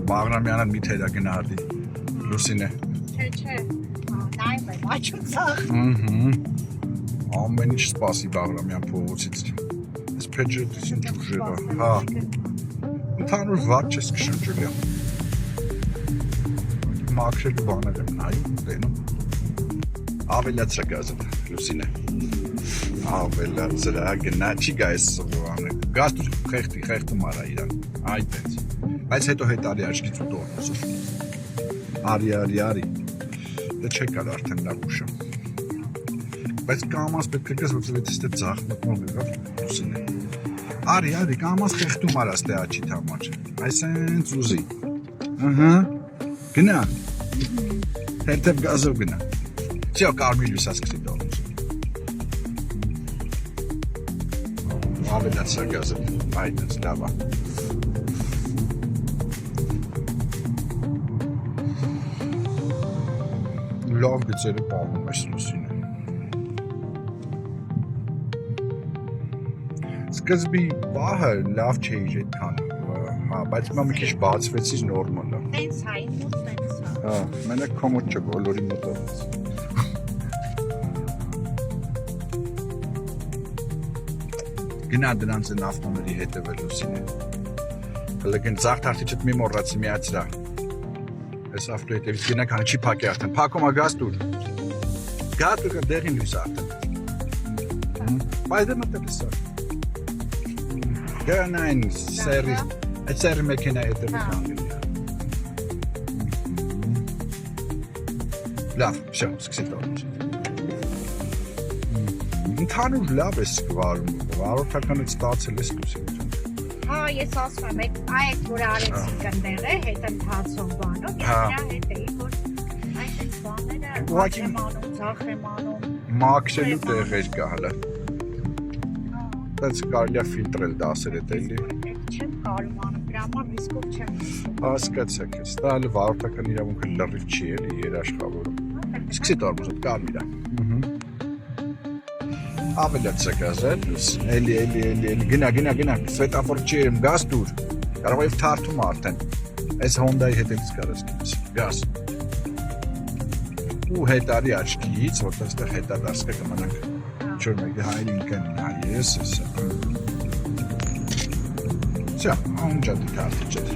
Բաղրամյանը մի թերա գնահատի Լուսին է Չէ նայում եմ աչուծախ ամեն ինչ սպասի Բաղրամյան փողոցից այս փեջերտիսին ճուժեղը հա ընդհանուր վատ չես քշում Ջուլիա մաքրելու բաներ եմ նայում տենում ավելացրա գազը Լուսին է ավելացրա գնա չի գայս սովորանը գազ դու խեղդում արա իրան այդպես բայց հետո հետարի աչքից ու տորնոս արի դե չեք կար արդեն լավ ուշը բայց կամաս պետք է գազ որտեղ դե ձախ մտնում եղավ Լուսին է արի կամաս խեղդում արա ստե աչիդ համար այսենց ուզի գնա հետև գազով գնա Չյո կարմիր լուսասկսի դողնուս ավելացրա գազը այդպես լավ է լավ գծերը պահում ես Լուսին է սկզբի պահը լավ չէի այդքան հա բայց հիմա մի քիչ բացվեցի նորմալ է տենց հա ինձ տենց հա մենակ կոմոդ չէ բոլորի մոտով Գնա դրանց են ավտոների հետևել Լուսին է հլգեն ձախ թարթիչըտ մի մոռացի միացրա այս ավտո հետևից գնա քանի չի փակի արդեն փակում է գազ դուր դեղին լույս արդեն բայց դե մտել է սա գանային սերի այդ սերի մեքենա հետևից անգելի լավ շո սկսի տորնուս Ընդհանուր լավ ես վարում, վարորդականից ստացել ես Լուսին ջան։ Հա, ես ասում եմ, այդ որ արեցինք ընդեղը, հետ ընթացում բանով, ես նրա հետ էի, որ այդ բաները եմ անում, ձախ եմ անում։ Մաքրելու տեղ էր կա հələ։ Բայց կարելի է ֆիլտրել դասեր էդ էլի։ Չեմ կարում անում, դրա համար ռիսկով չեմ նստում։ Հասկացեք, ես դա հələ վարորդական իրավունքը լրիվ չի էլի երաշխավորում։ Սկսի տորմոզդ կարմիր է։ Ավելացրա գազը, էլի, գնա, սվետաֆոր չի երեմ, գազ դուր, կարող և թարթում արդեն, այս հոնդայի հետևից կարաս գնես, գազ, ու հետարի աչքից, որտեղ ստեղ հետադարսկը կմանանք, չոր մեկի հայր ինքեն նայես, սա, անջատի թարթիչ էր,